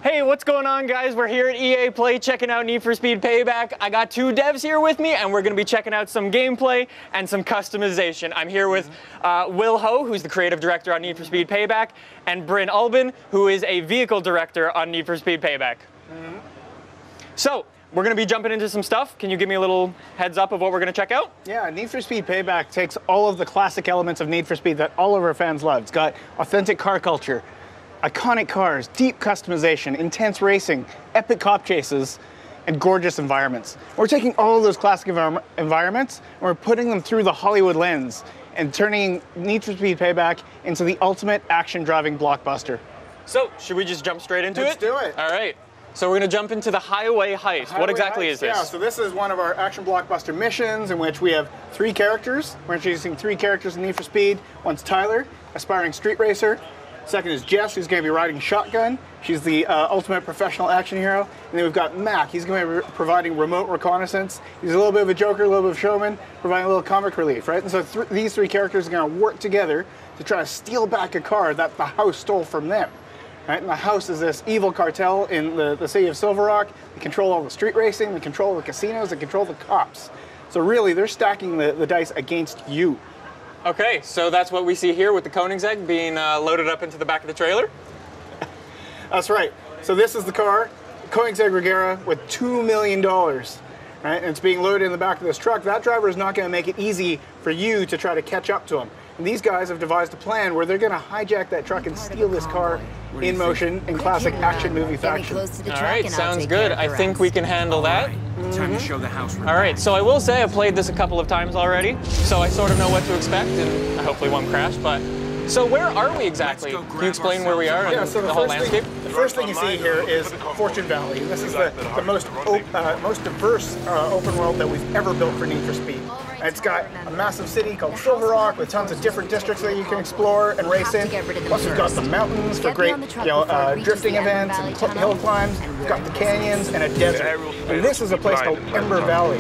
Hey, what's going on, guys? We're here at EA Play checking out Need for Speed Payback. I got two devs here with me, and we're going to be checking out some gameplay and some customization. I'm here with Will Ho, who's the creative director on Need for Speed Payback, and Bryn Albin, who is a vehicle director on Need for Speed Payback. So, we're going to be jumping into some stuff. Can you give me a little heads up of what we're going to check out? Yeah, Need for Speed Payback takes all of the classic elements of Need for Speed that all of our fans love. It's got authentic car culture, iconic cars, deep customization, intense racing, epic cop chases, and gorgeous environments. We're taking all of those classic environments and we're putting them through the Hollywood lens and turning Need for Speed Payback into the ultimate action-driving blockbuster. So, should we just jump straight into it? Let's do it. All right. So we're going to jump into the highway heist. What exactly is this? Yeah, so this is one of our action blockbuster missions in which we have three characters. We're introducing three characters in Need for Speed. One's Tyler, aspiring street racer. Second is Jess, who's going to be riding shotgun. She's the ultimate professional action hero. And then we've got Mac. He's going to be providing remote reconnaissance. He's a little bit of a joker, a little bit of a showman, providing a little comic relief, right? And so these three characters are going to work together to try to steal back a car that the house stole from them. Right? And the house is this evil cartel in the city of Silver Rock. They control all the street racing, they control the casinos, they control the cops. So really, they're stacking the dice against you. Okay, so that's what we see here with the Koenigsegg being loaded up into the back of the trailer? That's right. So this is the car, Koenigsegg Regera, with $2 million. Right? And it's being loaded in the back of this truck. That driver is not going to make it easy for you to try to catch up to him. And these guys have devised a plan where they're going to hijack that truck and steal this car in motion in classic action movie fashion. All right, sounds good. I think we can handle that. Time to show the house. All right, so I will say I've played this a couple of times already, so I sort of know what to expect, and I hopefully won't crash, but... So where are we exactly? Can you explain where we are and so the whole landscape? The first thing you see here is Fortune Valley. This is the most diverse open world that we've ever built for Need for Speed. It's got a massive city called Silver Rock with tons of different districts that you can explore and race in. Plus we've got the mountains for great drifting events and hill climbs. We've got the canyons and a desert. And this is a place called Ember Valley.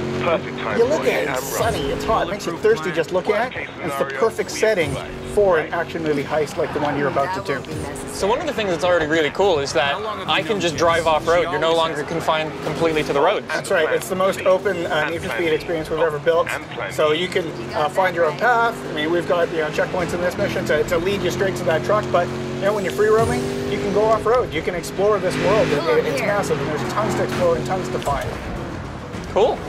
You look at it, it's sunny, it's hot, it makes you thirsty just looking at it. And it's the perfect setting for an action movie heist like the one you're about to do. So one of the things that's already really cool is that I can just drive off-road. You're no longer confined completely to the roads. That's right. It's the most open Need for Speed experience we've ever built. So you can find your own path. I mean, we've got checkpoints in this mission to lead you straight to that truck. But when you're free roaming, you can go off-road. You can explore this world. It's massive, and there's tons to explore and tons to find. Cool.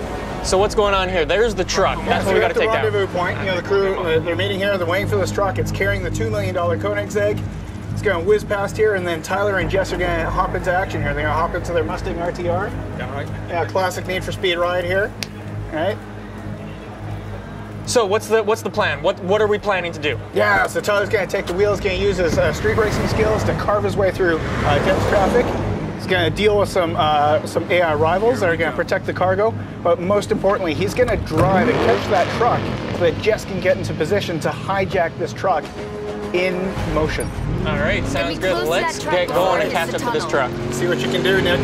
So what's going on here? There's the truck. That's what we got to take down. The rendezvous point. The crew, they're meeting here. They're waiting for this truck. It's carrying the $2 million Koenigsegg. It's going to whiz past here, and then Tyler and Jess are going to hop into action here. They're going to hop into their Mustang RTR. Yeah, right. Yeah, classic Need for Speed ride here. All right. So what's the plan? What are we planning to do? Yeah, so Tyler's going to take the wheels, going to use his street racing skills to carve his way through dense traffic. He's going to deal with some AI rivals that are going to protect the cargo, but most importantly, he's going to drive and catch that truck so that Jess can get into position to hijack this truck in motion. All right, sounds good. Let's get going and catch up to this truck. See what you can do, Nick.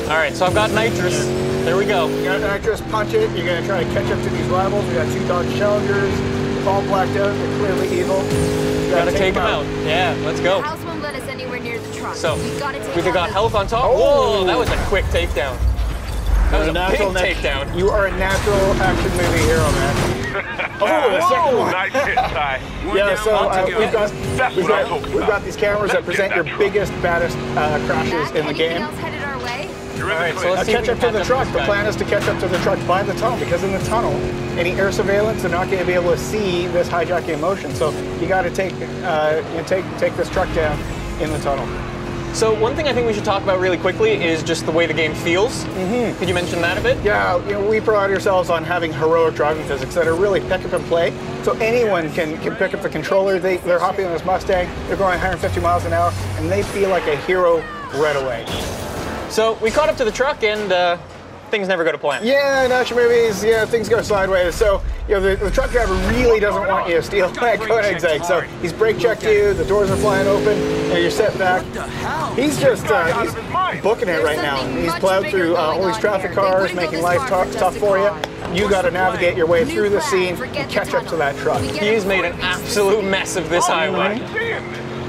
All right, so I've got nitrous. There we go. You got nitrous, punch it. You're going to try to catch up to these rivals. We got two Dodge Challengers, all blacked out. They're clearly evil. You gotta take them out. Yeah, let's go. The house won't let us anywhere near the truck. So we've got health on top. Oh. Whoa, that was a quick takedown. That was a big takedown. You are a natural action movie hero, man. The second one. Nice hit, Ty. Yeah, so we've got these cameras that present your biggest, baddest crashes in the game. Else headed our way? All right, so let's catch up to the truck. The plan is to catch up to the truck by the tunnel, because in the tunnel, any air surveillance, they're not going to be able to see this hijacking in motion. So you got to take this truck down in the tunnel. So one thing I think we should talk about really quickly is just the way the game feels. Could you mention that a bit? Yeah, we pride ourselves on having heroic driving physics that are really pick up and play. So anyone can pick up the controller. They're hopping on this Mustang. They're going 150 miles an hour, and they feel like a hero right away. So we caught up to the truck, and things never go to plan. Yeah, in action movies, things go sideways. So, the truck driver really doesn't want you to steal that Koenigsegg. So he's brake checked you, the doors are flying open, you're set back. He's just he's booking it right now. He's plowed through all these traffic cars, making life tough for you. You got to navigate your way through the scene and catch up to that truck. He's made an absolute mess of this highway.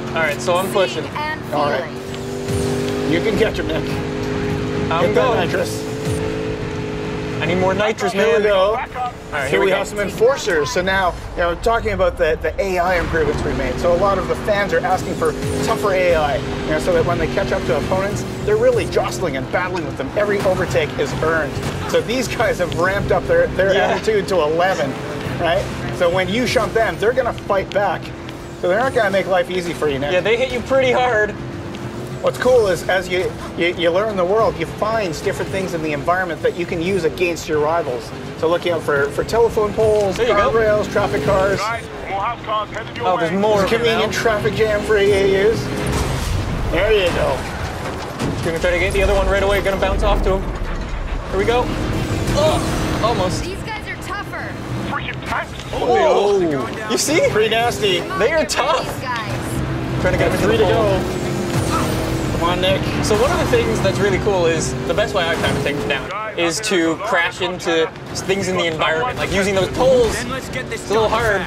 All right, so I'm pushing. All right. You can catch him, Nick. I'm Get that going. nitrous. I need more nitrous, man. Here we go. All right, Here we go. have some enforcers. So now, talking about the AI improvements we made. So a lot of the fans are asking for tougher AI, so that when they catch up to opponents, they're really jostling and battling with them. Every overtake is earned. So these guys have ramped up their attitude to 11, right? So when you shunt them, they're going to fight back. So they're not going to make life easy for you, Nick. Yeah, they hit you pretty hard. What's cool is as you learn the world, you find different things in the environment that you can use against your rivals. So looking out for telephone poles, guardrails, traffic cars. Oh, there's more. There's a convenient traffic jam for you to use. There you go. Gonna try to get the other one right away. Gonna bounce off to him. Here we go. Oh, almost. These guys are tougher. Oh, you see? Pretty nasty. They are Get rid of tough. these guys. Trying to get them into Three the to hole. go. Come on, Nick. So one of the things that's really cool is, the best way I kind of take them down is to crash into things in the environment, like using those poles. It's a little hard,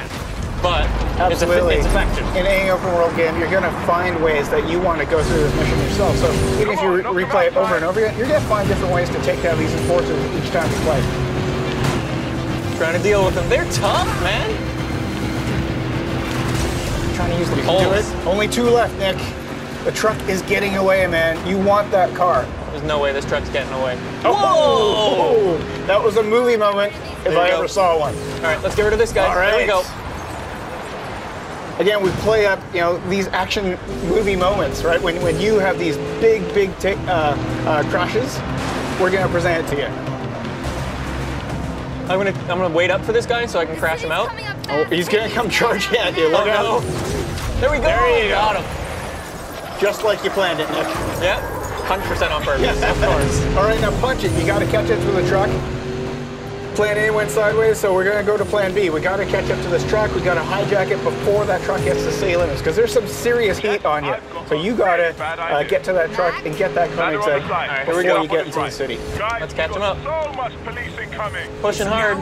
but Absolutely. it's effective. In any open world game, you're going to find ways that you want to go through this mission yourself. So even if you replay it over and over again, you're going to find different ways to take down these enforcers each time you play. Trying to deal with them. They're tough, man. Trying to use the Do poles. it. Only 2 left, Nick. The truck is getting away, man. You want that car. There's no way this truck's getting away. Oh! That was a movie moment if I ever saw one. All right, let's get rid of this guy. All right. There we go. Again, we play up, these action movie moments, right? When you have these big crashes, we're gonna present it to you. I'm gonna wait up for this guy so I can crash him out. Coming up Oh, fast. he's gonna come charging at you. Look out! no. There we go. There you Got go. him. Just like you planned it, Nick. Yeah, 100% on purpose, of course. All right, now punch it. You got to catch it through the truck. Plan A went sideways, so we're gonna go to plan B. We got to catch up to this truck. We got to hijack it before that truck gets to city limits, because there's some serious heat on you. So you got to get to that truck and get that Koenigsegg before you get into the city. Let's catch him up. So much policing coming. Pushing hard.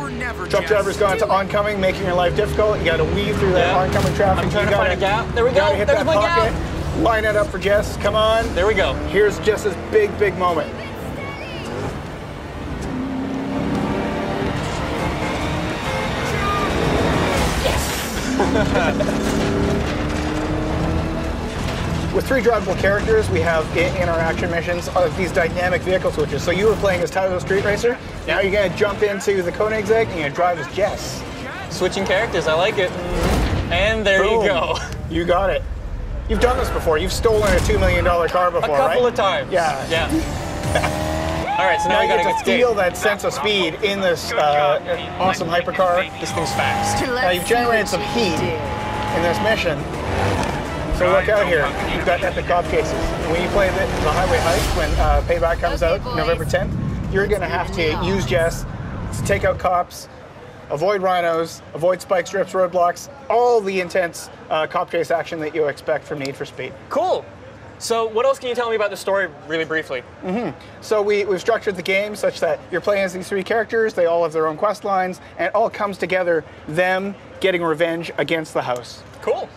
Truck driver's gone to oncoming, making your life difficult. You got to weave through that oncoming traffic. I'm trying You to gotta- find a gap. There we you gotta go. hit There's that my pocket. gap. Line it up for Jess. Come on. There we go. Here's Jess's big moment. With 3 drivable characters, we have in our action missions these dynamic vehicle switches. So you were playing as Tyler the Street Racer. Now you're going to jump into the Koenigsegg and you're going to drive as Jess. Switching characters, I like it. And there Boom. you go. You got it. You've done this before. You've stolen a $2 million car before, A couple right? of times. Yeah. Yeah. All right, so now Now we you gotta get get to feel that sense of speed in this awesome hypercar. This thing's fast. Now you've generated some heat in this mission. So look out here. You've got epic cop cases. When you play the highway heist, when Payback comes out November 10th, you're going to have to use Jess to take out cops, avoid rhinos, avoid spike strips, roadblocks, all the intense cop chase action that you expect from Need for Speed. Cool. So what else can you tell me about the story really briefly? So we've structured the game such that you're playing as these 3 characters, they all have their own quest lines, and it all comes together, them getting revenge against the house. Cool.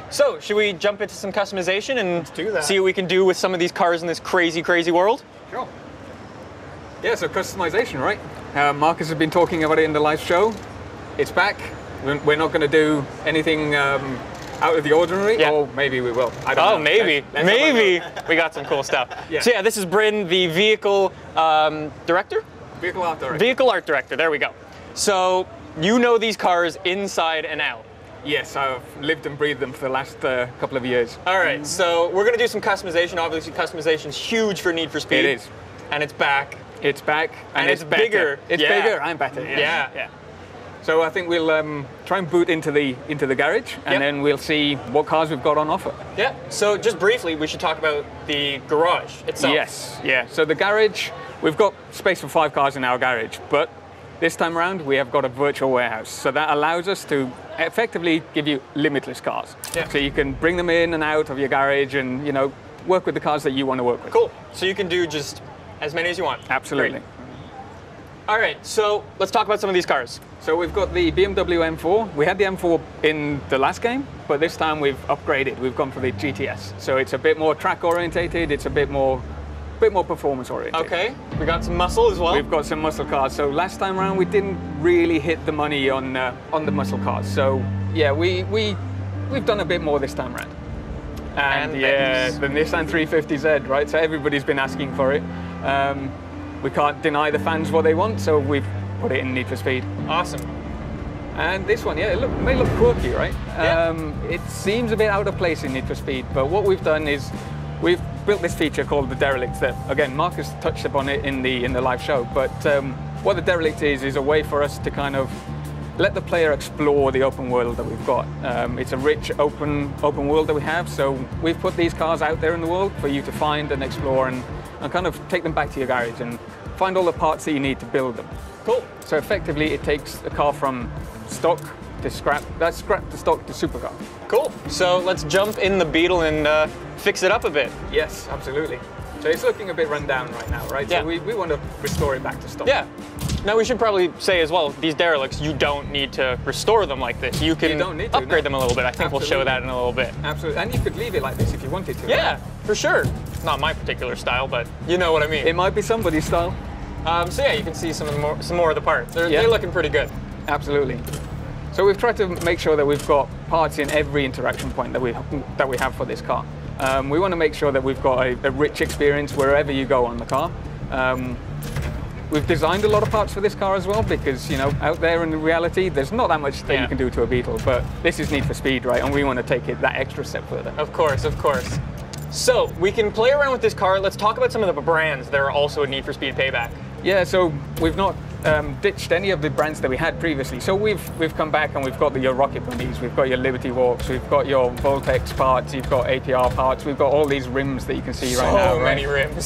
So should we jump into some customization and do that. see what we can do with some of these cars in this crazy, crazy world? Sure. Yeah, so customization, right? Marcus has been talking about it in the live show. It's back. We're not going to do anything out of the ordinary, Yeah. or maybe we will. I don't know. Oh, maybe. Let's Maybe. We got some cool stuff. Yeah. So yeah, this is Bryn, the vehicle director? Vehicle art director. Vehicle art director, there we go. So you know these cars inside and out. Yes, I've lived and breathed them for the last couple of years. All right, so we're gonna do some customization. Obviously, customization's huge for Need for Speed. It is. And it's back. It's back, And it's better. bigger. It's Yeah. bigger and better. Yes. Yeah. So I think we'll try and boot into the garage, and Yep. then we'll see what cars we've got on offer. Yeah, so just briefly, we should talk about the garage itself. Yes, yeah. So the garage, we've got space for 5 cars in our garage, but this time around we have got a virtual warehouse. So that allows us to effectively give you limitless cars. Yeah. So you can bring them in and out of your garage and, work with the cars that you want to work with. Cool. So you can do just as many as you want. Absolutely. Great. All right, so let's talk about some of these cars. So we've got the BMW M4. We had the M4 in the last game, but this time we've upgraded. We've gone for the GTS. So it's a bit more track orientated. It's a bit more performance oriented. Okay, we got some muscle as well. We've got some muscle cars. So last time around we didn't really hit the money on the muscle cars. So yeah, we've done a bit more this time around. And yeah, the Nissan 350Z, right? So everybody's been asking for it. We can't deny the fans what they want, so we've put it in Need for Speed. Awesome. And this one, yeah, it may look quirky, right? Yeah. It seems a bit out of place in Need for Speed, but what we've done is we've built this feature called the Derelict that, again, Marcus touched upon it in the live show, but what the Derelict is a way for us to kind of let the player explore the open world that we've got. It's a rich open world that we have, so we've put these cars out there in the world for you to find and explore and kind of take them back to your garage and find all the parts that you need to build them. Cool. So effectively, it takes a car from stock to scrap, that's scrap to stock to supercar. Cool. So let's jump in the Beetle and fix it up a bit. Yes, absolutely. So it's looking a bit run down right now, right? Yeah. So we want to restore it back to stock. Yeah. Now we should probably say as well, these derelicts, you don't need to restore them like this. You can upgrade them a little bit. I think we'll show that in a little bit. Absolutely. And you could leave it like this if you wanted to. Yeah, right? for sure. Not my particular style, but you know what I mean. It might be somebody's style. So yeah, you can see some more of the parts. They're looking pretty good. Absolutely. So we've tried to make sure that we've got parts in every interaction point that we have for this car. We want to make sure that we've got a rich experience wherever you go on the car. We've designed a lot of parts for this car as well because, you know, out there in reality, there's not that much that you can do to a Beetle, but this is Need for Speed, right? And we want to take it that extra step further. Of course, of course. So we can play around with this car. Let's talk about some of the brands that are also in Need for Speed Payback. Yeah, so we've not ditched any of the brands that we had previously. So we've come back and we've got your Rocket Bunnies, we've got your Liberty Walks, we've got your Voltex parts, you've got APR parts, we've got all these rims that you can see right now. So many rims.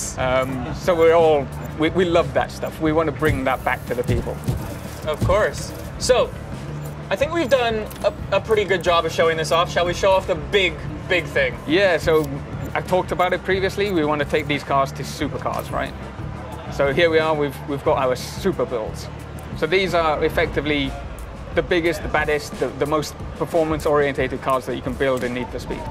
So we love that stuff. We want to bring that back to the people. Of course. So I think we've done a pretty good job of showing this off. Shall we show off the big thing? Yeah, so I talked about it previously. We want to take these cars to supercars, right? So here we are, we've got our super builds. So these are effectively the biggest, the baddest, the most performance-orientated cars that you can build in Need for Speed.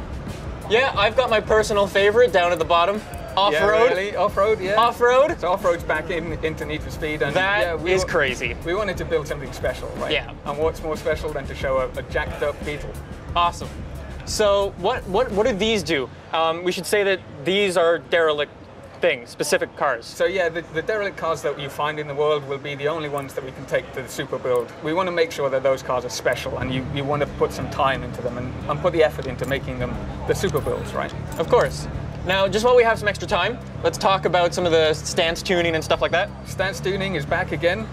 Yeah, I've got my personal favorite down at the bottom. Off-road. Yeah, really? Off-road, yeah. Off-road. So off-road's back into Need for Speed. And that is crazy. We wanted to build something special, right? Yeah. And what's more special than to show a jacked up Beetle? Awesome. So what do these do? We should say that these are derelict things, specific cars. So yeah, the derelict cars that you find in the world will be the only ones that we can take to the super build. We want to make sure that those cars are special and you want to put some time into them and put the effort into making them the super builds, right? Of course. Now, just while we have some extra time, let's talk about some of the stance tuning and stuff like that. Stance tuning is back again.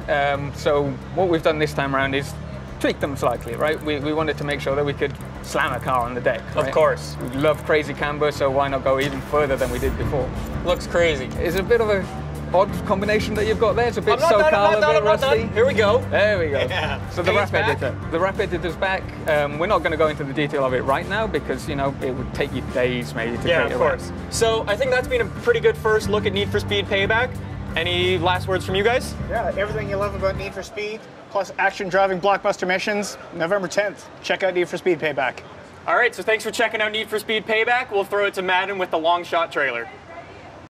So what we've done this time around is tweak them slightly, right? We wanted to make sure that we could slam a car on the deck, right? Of course. We love crazy camber, so why not go even further than we did before? Looks crazy. It's a bit of a odd combination that you've got there. It's a bit SoCal, a bit rusty. Here we go. There we go. Yeah. So the wrap editor. The wrap editor's back. We're not going to go into the detail of it right now because, you know, it would take you days maybe to create a wrap. Yeah, of course. So I think that's been a pretty good first look at Need for Speed Payback. Any last words from you guys? Yeah, everything you love about Need for Speed, plus action driving blockbuster missions, November 10th. Check out Need for Speed Payback. All right, so thanks for checking out Need for Speed Payback. We'll throw it to Madden with the long shot trailer.